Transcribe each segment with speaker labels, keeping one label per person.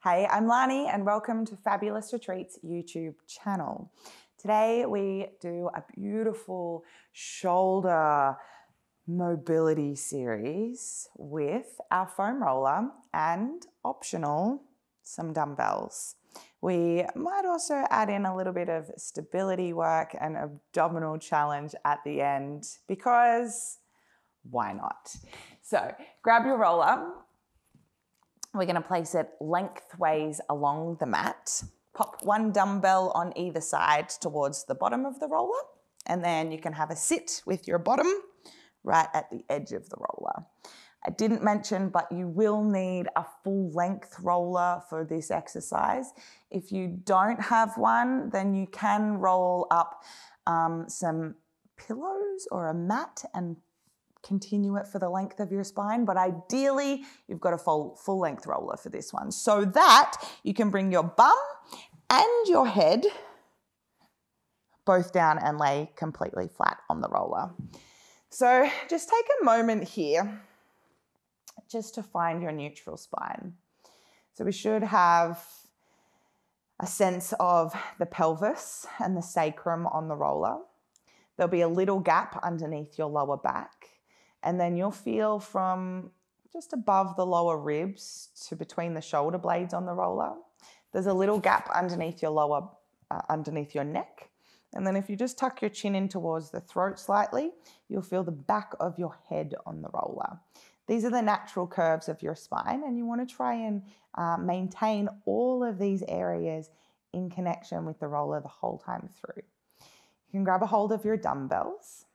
Speaker 1: Hey, I'm Lani and welcome to Fabulous Retreats YouTube channel. Today we do a beautiful shoulder mobility series with our foam roller and optional some dumbbells. We might also add in a little bit of stability work and abdominal challenge at the end because why not? So grab your roller. We're going to place it lengthways along the mat. Pop one dumbbell on either side towards the bottom of the roller, and then you can have a sit with your bottom right at the edge of the roller. I didn't mention, but you will need a full length roller for this exercise. If you don't have one, then you can roll up some pillows or a mat and continue it for the length of your spine, but ideally you've got a full length roller for this one so that you can bring your bum and your head both down and lay completely flat on the roller. So just take a moment here just to find your neutral spine. So we should have a sense of the pelvis and the sacrum on the roller. There'll be a little gap underneath your lower back. And then you'll feel from just above the lower ribs to between the shoulder blades on the roller. There's a little gap underneath your underneath your neck. And then if you just tuck your chin in towards the throat slightly, you'll feel the back of your head on the roller. These are the natural curves of your spine, and you want to try and maintain all of these areas in connection with the roller the whole time through. You can grab a hold of your dumbbells.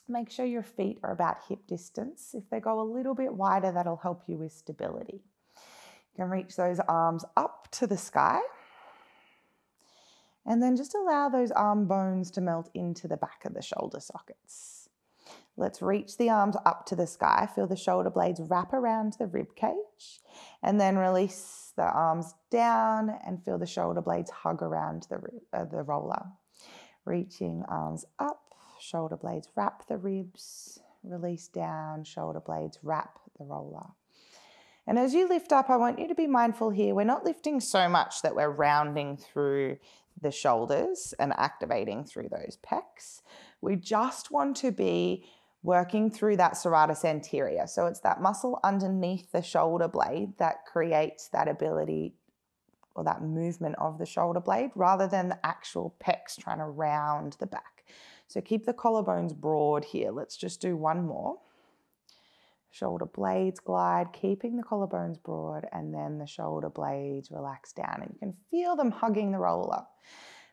Speaker 1: Make sure your feet are about hip distance. If they go a little bit wider, that'll help you with stability. You can reach those arms up to the sky. And then just allow those arm bones to melt into the back of the shoulder sockets. Let's reach the arms up to the sky. Feel the shoulder blades wrap around the rib cage. And then release the arms down and feel the shoulder blades hug around the roller. Reaching arms up. Shoulder blades wrap the ribs, release down, shoulder blades wrap the roller. And as you lift up, I want you to be mindful here. We're not lifting so much that we're rounding through the shoulders and activating through those pecs. We just want to be working through that serratus anterior. So it's that muscle underneath the shoulder blade that creates that ability or that movement of the shoulder blade rather than the actual pecs trying to round the back. So keep the collarbones broad here. Let's just do one more. Shoulder blades glide, keeping the collarbones broad, and then the shoulder blades relax down. And you can feel them hugging the roller.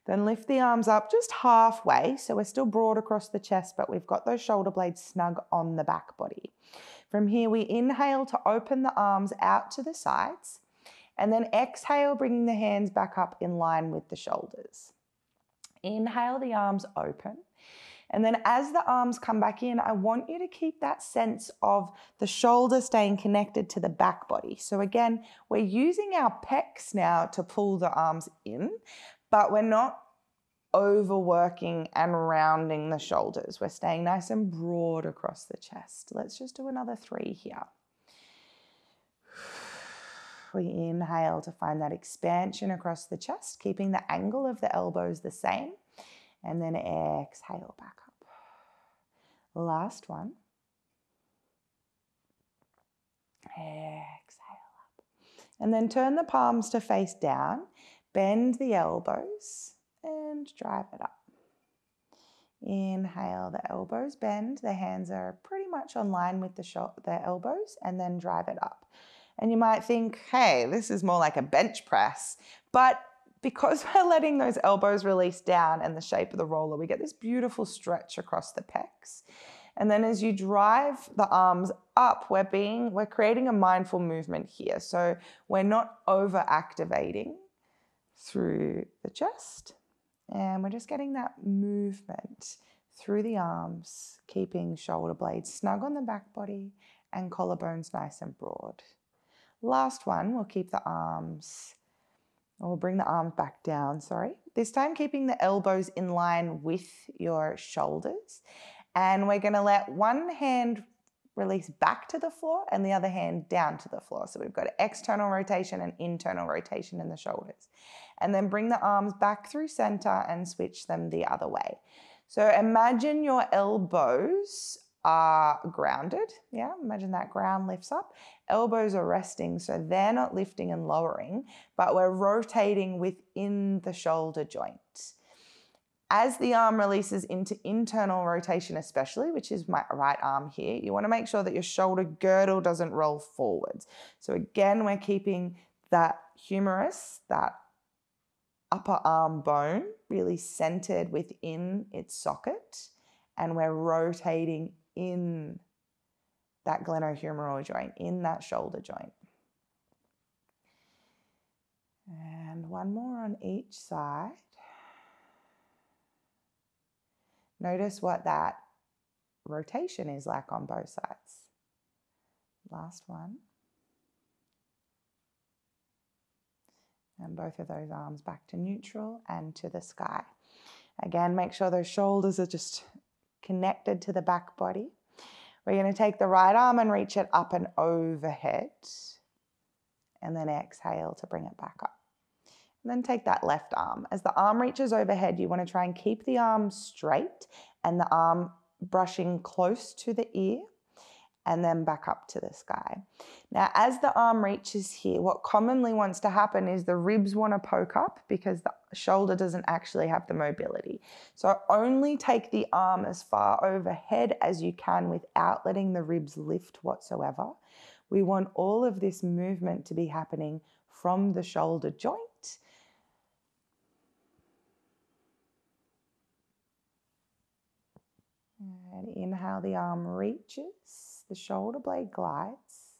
Speaker 1: Then lift the arms up just halfway. So we're still broad across the chest, but we've got those shoulder blades snug on the back body. From here, we inhale to open the arms out to the sides. And then exhale, bringing the hands back up in line with the shoulders. Inhale, the arms open. And then as the arms come back in, I want you to keep that sense of the shoulder staying connected to the back body. So again, we're using our pecs now to pull the arms in, but we're not overworking and rounding the shoulders. We're staying nice and broad across the chest. Let's just do another 3 here. We inhale to find that expansion across the chest, keeping the angle of the elbows the same. And then exhale back up. Last one. Exhale up. And then turn the palms to face down. Bend the elbows and drive it up. Inhale, the elbows bend. The hands are pretty much on line with the elbows, and then drive it up. And you might think, hey, this is more like a bench press. But because we're letting those elbows release down and the shape of the roller, we get this beautiful stretch across the pecs. And then as you drive the arms up, we're creating a mindful movement here. So we're not over-activating through the chest. And we're just getting that movement through the arms, keeping shoulder blades snug on the back body and collarbones nice and broad. Last one, we'll keep the arms, or we'll bring the arms back down, This time keeping the elbows in line with your shoulders. And we're going to let one hand release back to the floor, and the other hand down to the floor. So we've got external rotation and internal rotation in the shoulders. And then bring the arms back through center and switch them the other way. So imagine your elbows are grounded. Yeah, imagine that ground lifts up. Elbows are resting, so they're not lifting and lowering, but we're rotating within the shoulder joint. As the arm releases into internal rotation especially, which is my right arm here, you want to make sure that your shoulder girdle doesn't roll forwards. So again, we're keeping that humerus, that upper arm bone, really centered within its socket, and we're rotating in that glenohumeral joint, in that shoulder joint. And one more on each side. Notice what that rotation is like on both sides. Last one. And both of those arms back to neutral and to the sky. Again, make sure those shoulders are just connected to the back body. We're going to take the right arm and reach it up and overhead. And then exhale to bring it back up. And then take that left arm. As the arm reaches overhead, you want to try and keep the arm straight and the arm brushing close to the ear, and then back up to the sky. Now, as the arm reaches here, what commonly wants to happen is the ribs want to poke up because the shoulder doesn't actually have the mobility. So only take the arm as far overhead as you can without letting the ribs lift whatsoever. We want all of this movement to be happening from the shoulder joint. And inhale, the arm reaches, the shoulder blade glides,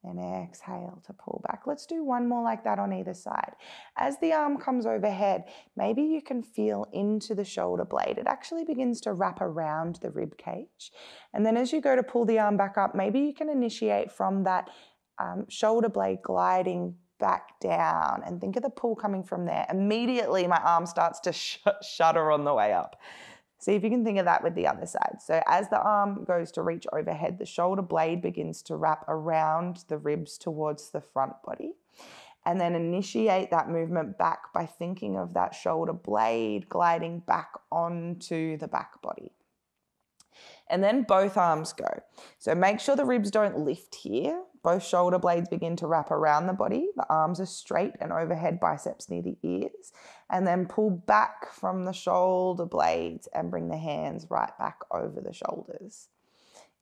Speaker 1: and exhale to pull back. Let's do one more like that on either side. As the arm comes overhead, maybe you can feel into the shoulder blade. It actually begins to wrap around the rib cage. And then as you go to pull the arm back up, maybe you can initiate from that shoulder blade gliding back down, and think of the pull coming from there. Immediately my arm starts to shudder on the way up. See if you can think of that with the other side. So as the arm goes to reach overhead, the shoulder blade begins to wrap around the ribs towards the front body. And then initiate that movement back by thinking of that shoulder blade gliding back onto the back body. And then both arms go. So make sure the ribs don't lift here. Both shoulder blades begin to wrap around the body. The arms are straight and overhead, biceps near the ears. And then pull back from the shoulder blades and bring the hands right back over the shoulders.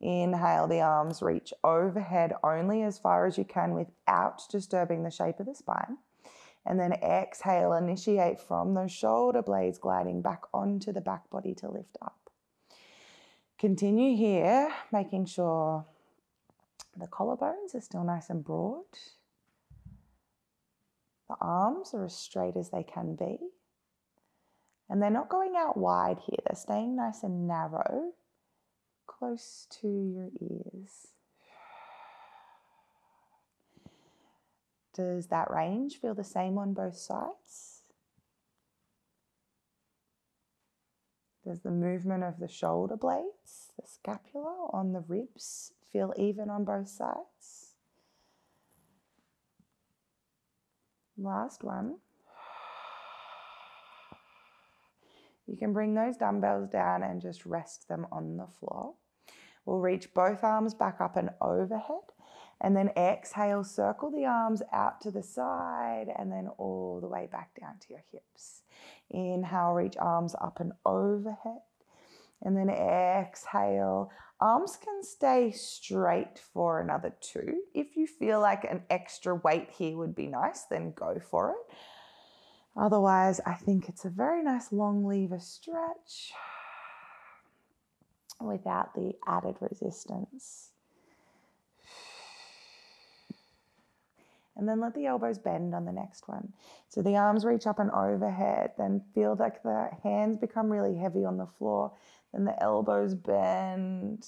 Speaker 1: Inhale, the arms reach overhead only as far as you can without disturbing the shape of the spine. And then exhale, initiate from those shoulder blades gliding back onto the back body to lift up. Continue here, making sure the collarbones are still nice and broad. The arms are as straight as they can be. And they're not going out wide here. They're staying nice and narrow, close to your ears. Does that range feel the same on both sides? Does the movement of the shoulder blades, the scapula on the ribs, feel even on both sides? Last one. You can bring those dumbbells down and just rest them on the floor. We'll reach both arms back up and overhead, and then exhale, circle the arms out to the side and then all the way back down to your hips. Inhale, reach arms up and overhead, and then exhale. Arms can stay straight for another 2. If you feel like an extra weight here would be nice, then go for it. Otherwise, I think it's a very nice long lever stretch without the added resistance. And then let the elbows bend on the next one. So the arms reach up and overhead, then feel like the hands become really heavy on the floor. Then the elbows bend.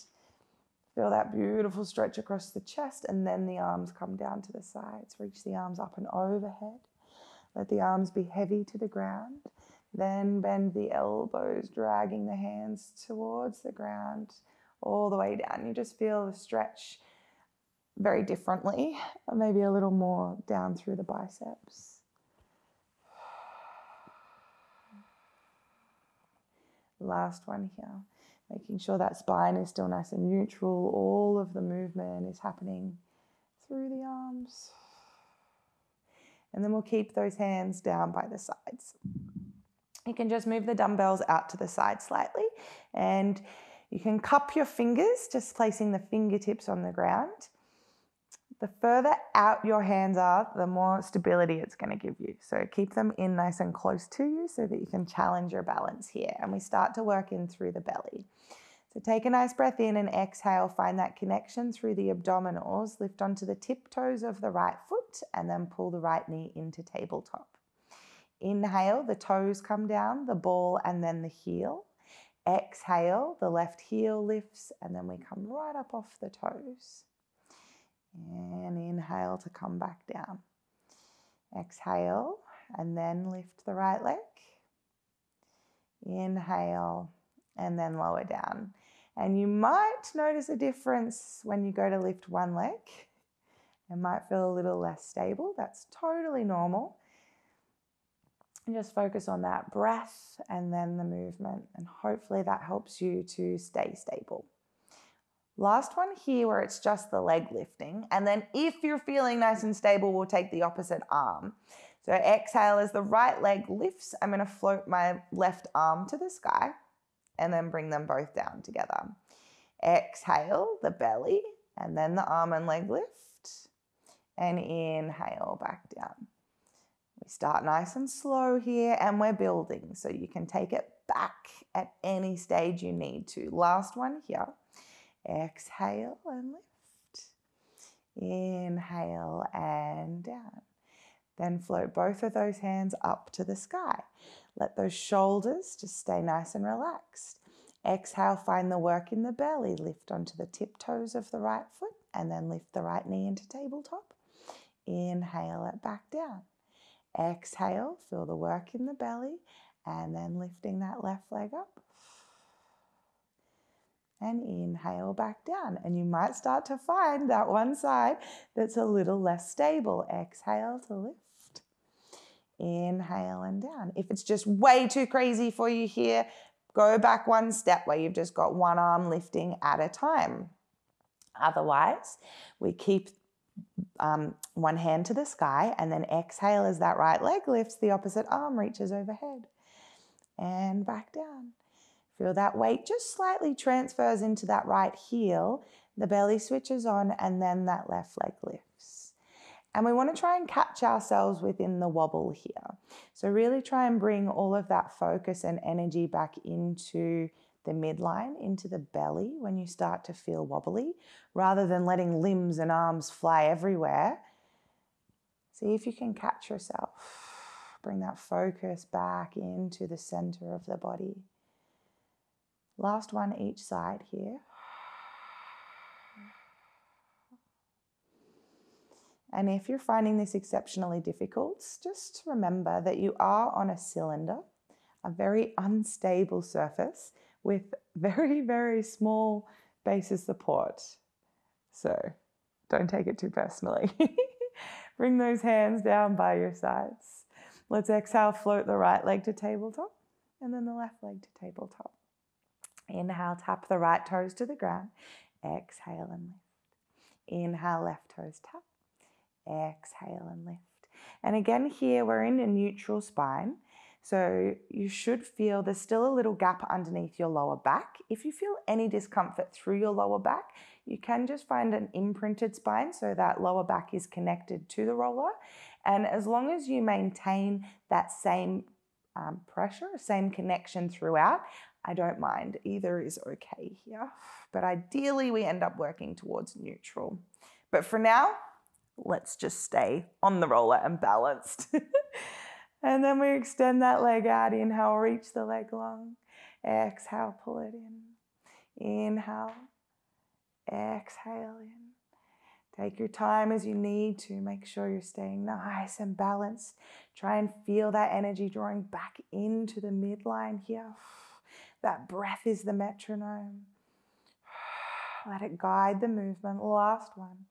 Speaker 1: Feel that beautiful stretch across the chest, and then the arms come down to the sides. Reach the arms up and overhead. Let the arms be heavy to the ground. Then bend the elbows, dragging the hands towards the ground. all the way down. You just feel the stretch very differently, or maybe a little more down through the biceps. Last one here, making sure that spine is still nice and neutral. All of the movement is happening through the arms. And then we'll keep those hands down by the sides. You can just move the dumbbells out to the side slightly, and you can cup your fingers, just placing the fingertips on the ground. The further out your hands are, the more stability it's going to give you. So keep them in nice and close to you so that you can challenge your balance here. And we start to work in through the belly. So take a nice breath in and exhale. Find that connection through the abdominals. Lift onto the tiptoes of the right foot and then pull the right knee into tabletop. Inhale, the toes come down, the ball and then the heel. Exhale, the left heel lifts and then we come right up off the toes. And inhale to come back down. Exhale and then lift the right leg. Inhale and then lower down. And you might notice a difference when you go to lift one leg. It might feel a little less stable. That's totally normal. And just focus on that breath and then the movement. And hopefully that helps you to stay stable. Last one here where it's just the leg lifting. And then if you're feeling nice and stable, we'll take the opposite arm. So exhale as the right leg lifts. I'm going to float my left arm to the sky and then bring them both down together. Exhale, the belly, and then the arm and leg lift. And inhale back down. We start nice and slow here and we're building. So you can take it back at any stage you need to. Last one here. Exhale and lift. Inhale and down. Then float both of those hands up to the sky. Let those shoulders just stay nice and relaxed. Exhale, find the work in the belly. Lift onto the tiptoes of the right foot and then lift the right knee into tabletop. Inhale it back down. Exhale, feel the work in the belly and then lifting that left leg up. And inhale back down. And you might start to find that one side that's a little less stable. Exhale to lift. Inhale and down. If it's just way too crazy for you here, go back one step where you've just got one arm lifting at a time. Otherwise, we keep one hand to the sky and then exhale as that right leg lifts, the opposite arm reaches overhead. And back down. Feel that weight just slightly transfers into that right heel. The belly switches on and then that left leg lifts. And we want to try and catch ourselves within the wobble here. So really try and bring all of that focus and energy back into the midline, into the belly when you start to feel wobbly, rather than letting limbs and arms fly everywhere. See if you can catch yourself. Bring that focus back into the center of the body. Last one each side here. And if you're finding this exceptionally difficult, just remember that you are on a cylinder, a very unstable surface with very, very small base of support. So don't take it too personally. Bring those hands down by your sides. Let's exhale, float the right leg to tabletop and then the left leg to tabletop. Inhale, tap the right toes to the ground. Exhale and lift. Inhale, left toes tap. Exhale and lift. And again here we're in a neutral spine. So you should feel there's still a little gap underneath your lower back. If you feel any discomfort through your lower back, you can just find an imprinted spine so that lower back is connected to the roller. And as long as you maintain that same pressure, same connection throughout, I don't mind. Either is okay here. But ideally we end up working towards neutral. But for now, let's just stay on the roller and balanced. And then we extend that leg out. Inhale, reach the leg long. Exhale, pull it in. Inhale, exhale in. Take your time as you need to. Make sure you're staying nice and balanced. Try and feel that energy drawing back into the midline here. That breath is the metronome. Let it guide the movement. Last one.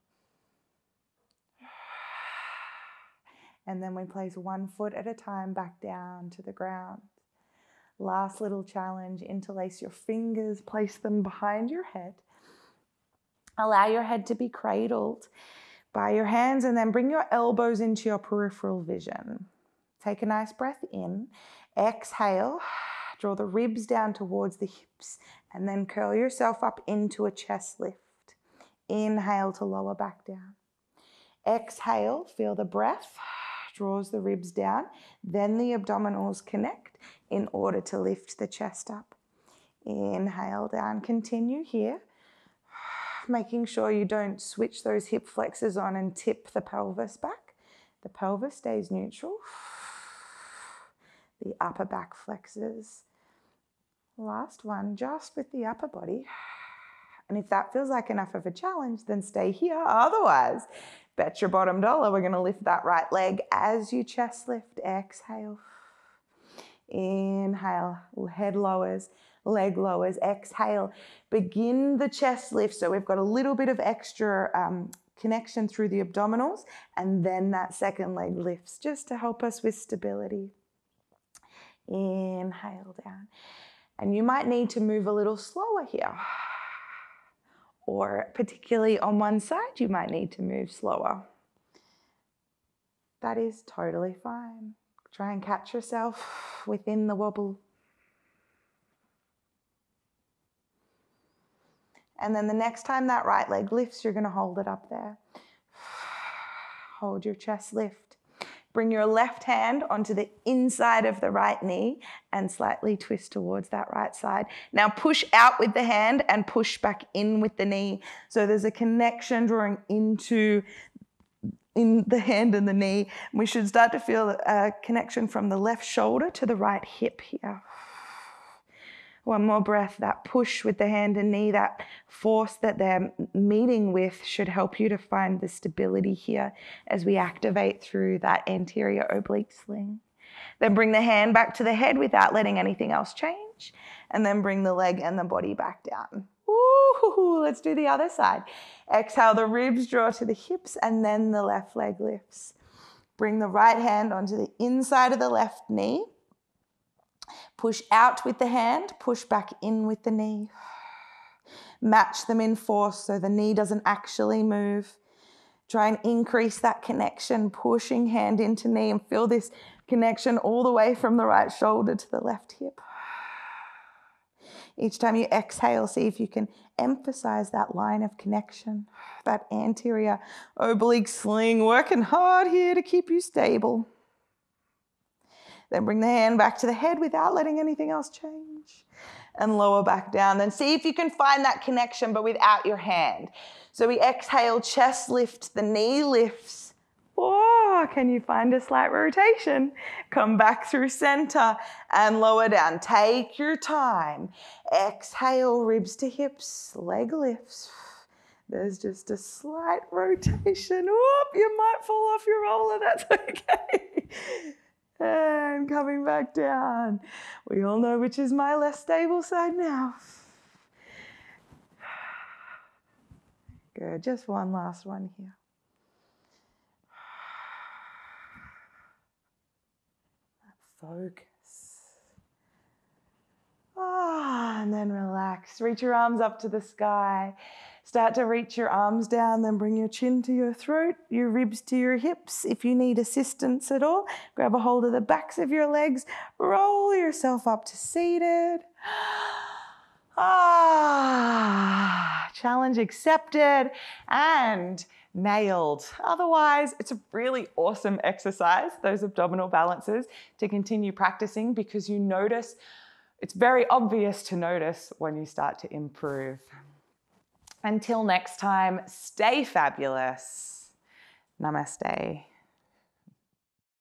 Speaker 1: And then we place one foot at a time back down to the ground. Last little challenge, interlace your fingers, place them behind your head. Allow your head to be cradled by your hands and then bring your elbows into your peripheral vision. Take a nice breath in. Exhale, draw the ribs down towards the hips and then curl yourself up into a chest lift. Inhale to lower back down. Exhale, feel the breath, draws the ribs down. Then the abdominals connect in order to lift the chest up. Inhale down, continue here. Making sure you don't switch those hip flexors on and tip the pelvis back. The pelvis stays neutral. The upper back flexors. Last one, just with the upper body. And if that feels like enough of a challenge, then stay here. Otherwise, bet your bottom dollar we're going to lift that right leg as you chest lift. Exhale. Inhale, head lowers. Leg lowers, exhale. Begin the chest lift. So we've got a little bit of extra connection through the abdominals, and then that second leg lifts just to help us with stability. Inhale down. And you might need to move a little slower here. Or particularly on one side, you might need to move slower. That is totally fine. Try and catch yourself within the wobble. And then the next time that right leg lifts, you're going to hold it up there. Hold your chest lift. Bring your left hand onto the inside of the right knee and slightly twist towards that right side. Now push out with the hand and push back in with the knee. So there's a connection drawing into the hand and the knee. We should start to feel a connection from the left shoulder to the right hip here. One more breath. That push with the hand and knee, that force that they're meeting with should help you to find the stability here as we activate through that anterior oblique sling. Then bring the hand back to the head without letting anything else change. And then bring the leg and the body back down. Ooh, let's do the other side. Exhale, the ribs draw to the hips and then the left leg lifts. Bring the right hand onto the inside of the left knee. Push out with the hand, push back in with the knee. Match them in force so the knee doesn't actually move. Try and increase that connection, pushing hand into knee, and feel this connection all the way from the right shoulder to the left hip. Each time you exhale, see if you can emphasize that line of connection, that anterior oblique sling, working hard here to keep you stable. Then bring the hand back to the head without letting anything else change. And lower back down. Then see if you can find that connection but without your hand. So we exhale, chest lift, the knee lifts. Oh, can you find a slight rotation? Come back through center and lower down. Take your time. Exhale, ribs to hips, leg lifts. There's just a slight rotation. Whoop, you might fall off your roller, that's okay. And coming back down. We all know which is my less stable side now. Good, just one last one here. Focus. And then relax. Reach your arms up to the sky. Start to reach your arms down, then bring your chin to your throat, your ribs to your hips. If you need assistance at all, grab a hold of the backs of your legs, roll yourself up to seated. Challenge accepted and nailed. Otherwise, it's a really awesome exercise, those abdominal balances, to continue practicing because you notice, it's very obvious to notice when you start to improve. Until next time, stay fabulous. Namaste.